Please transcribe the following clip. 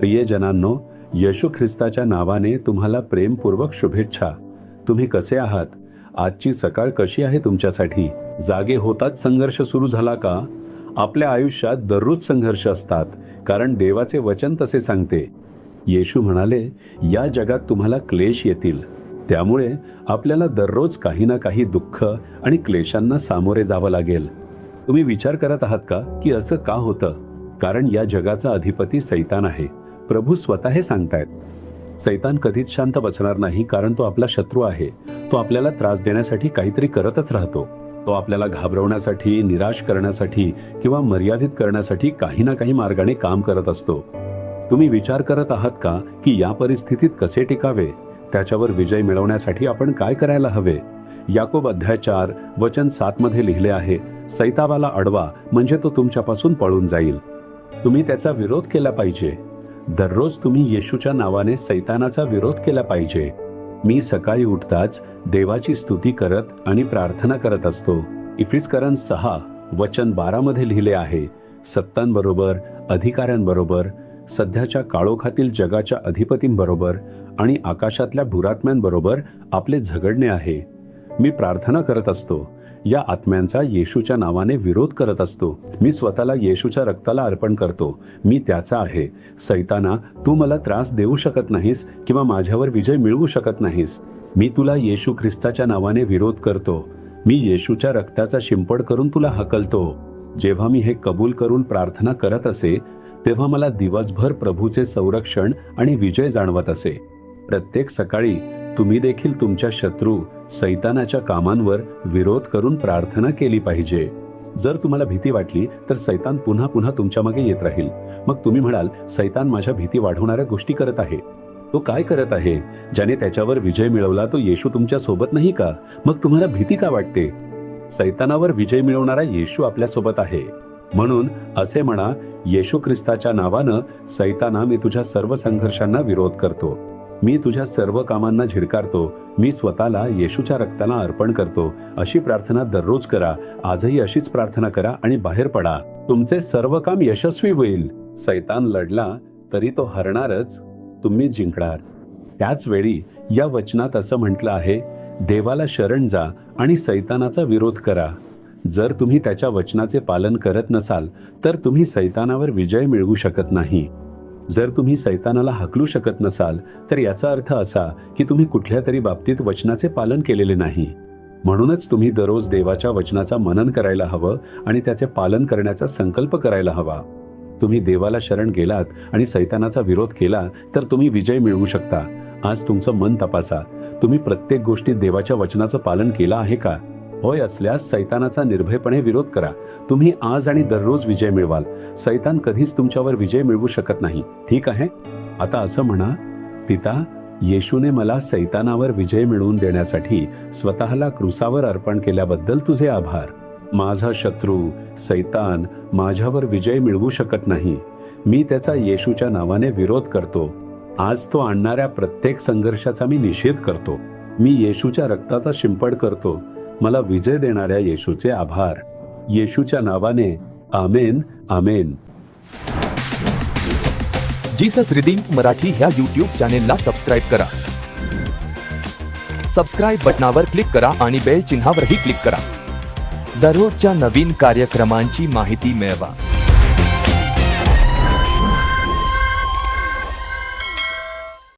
प्रियजनांनो, येशू ख्रिस्ताच्या नावाने तुम्हाला प्रेमपूर्वक शुभेच्छा. तुम्ही कसे आहात? आजची सकाळ कशी आहे तुमच्यासाठी? जागे होताच संघर्ष सुरू झाला का? आपल्या आयुष्यात दररोज संघर्ष असतात, कारण देवाचे वचन तसे सांगते. येशू म्हणाले, या जगात तुम्हाला क्लेश येतील. त्यामुळे आपल्याला दररोज काही ना काही दुःख आणि क्लेशांना सामोरे जावं लागेल. तुम्ही विचार करत आहात का की असं का होतं? कारण या जगाचा अधिपती सैतान आहे. प्रभू स्वतः हे सांगतायत. सैतान कधीच शांत बसणार नाही, कारण तो आपला शत्रू आहे. तो आपल्याला त्रास देण्यासाठी काहीतरी करतच राहतो. तो आपल्याला घाबरवण्यासाठी, निराश करण्यासाठी किंवा मर्यादित करण्यासाठी काही ना काही मार्गाने काम करत असतो. तुम्ही विचार करत आहात का की या परिस्थितीत कसे टिकावे? त्याच्यावर विजय मिळवण्यासाठी आपण काय करायला हवे? याकोब अध्याय 4 वचन 7 मध्ये लिहिले आहे, सैतानाला अडवा, म्हणजे तो तुमच्यापासून पळून जाईल. तुम्ही त्याचा विरोध केला पाहिजे. दररोज तुम्ही येशूच्या नावाने सैतानाचा विरोध केला पाहिजे. मी सकाळी उठताच देवाची स्तुती करत आणि प्रार्थना करत असतो. इफिसकरण 6 वचन 12 मध्ये लिहिले आहे, सत्तांबरोबर, अधिकाऱ्यांबरोबर, सध्याच्या काळोखातील जगाच्या अधिपतींबरोबर आणि आकाशातल्या भुरात्म्यांबरोबर आपले झगडणे आहे. मी प्रार्थना करत असतो. या आत्म्यांचा येशूच्या नावाने विरोध करत असतो. मी स्वतःला येशूच्या रक्ताला अर्पण करतो. मी त्याचा आहे. सैताना, तू मला त्रास देऊ शकत नाहीस किंवा माझ्यावर विजय मिळवू शकत नाहीस. मी तुला येशू ख्रिस्ताच्या नावाने विरोध करतो. मी येशूच्या रक्ताचा शिंपड करून तुला हकलतो. जेव्हा मी हे कबूल करून प्रार्थना करत असे, तेव्हा मला दिवसभर प्रभूचे संरक्षण आणि विजय जाणवत असे. प्रत्येक सकाळी तुम्ही देखील तुमच्या शत्रू सैतानाच्या कामांवर विरोध करून प्रार्थना केली पाहिजे. जर तुम्हाला भीती वाटली तर सैतान पुन्हा पुन्हा तुमच्या मागे येत राहील. मग तुम्ही म्हणाल, सैतान माझ्या भीती वाढवणाऱ्या गोष्टी करत आहे. तो काय करत आहे? ज्याने त्याच्यावर विजय मिळवला तो येशू तुमच्या सोबत नाही का? मग तुम्हाला भीती का वाटते? सैतानावर विजय मिळवणारा येशू आपल्या सोबत आहे. म्हणून असे म्हणा, येशू ख्रिस्ताच्या नावानं सैताना, मी तुझ्या सर्व संघर्षांना विरोध करतो. मी तुझ्या सर्व कामांना झिडकारतो. मी स्वतःला येशूच्या रक्ताला अर्पण करतो. अशी प्रार्थना दररोज करा. आजही अशीच प्रार्थना करा आणि बाहेर पडा. तुमचे सर्व काम यशस्वी होईल. सैतान लढला तरी तो हरणारच, तुम्ही जिंकणार. त्याच वेळी या वचनात असं म्हटलं आहे, देवाला शरण जा आणि सैतानाचा विरोध करा. जर तुम्ही त्याच्या वचनाचे पालन करत नसाल तर तुम्ही सैतानावर विजय मिळवू शकत नाही. जर तुम्ही सैतानाला हकलू शकत नसाल तर याचा अर्थ असा की तुम्ही कुठल्या तरी बाबतीत वचनाचे पालन केलेले नाही. म्हणूनच तुम्ही दररोज देवाच्या वचनाचा मनन करायला हवं आणि त्याचे पालन करण्याचा संकल्प करायला हवा. तुम्ही देवाला शरण गेलात आणि सैतानाचा विरोध केला तर तुम्ही विजय मिळवू शकता. आज तुमचं मन तपासा. तुम्ही प्रत्येक गोष्टीत देवाच्या वचनाचं पालन केलं आहे का? होय असल्यास सैतानाचा निर्भयपणे विरोध करा. तुम्ही आज आणि दररोज विजय मिळवाल. सैतान कधीच तुमच्यावर विजय मिळवू शकत नाही. ठीक आहे? आता असं म्हणा, पिता, येशूने मला सैतानावर विजय मिळवून देण्यासाठी स्वतःला क्रूसावर अर्पण केल्याबद्दल तुझे आभार. माझा शत्रू सैतान माझ्यावर विजय मिळवू शकत नाही. मी त्याचा येशूच्या नावाने विरोध करतो. आज तो आणणाऱ्या प्रत्येक संघर्षाचा मी निषेध करतो. मी येशूच्या रक्ताचा शिंपड करतो. मला विजय देणाऱ्या येशूचे आभार. येशूच्या नावाने आमेन, आमेन. जीसस रिडीम मराठी ह्या YouTube चॅनेलला सबस्क्राईब करा. सबस्क्राईब बटनावर क्लिक करा आणि बेल चिन्हावरही क्लिक करा. दररोजच्या नवीन कार्यक्रमांची माहिती मिळवा.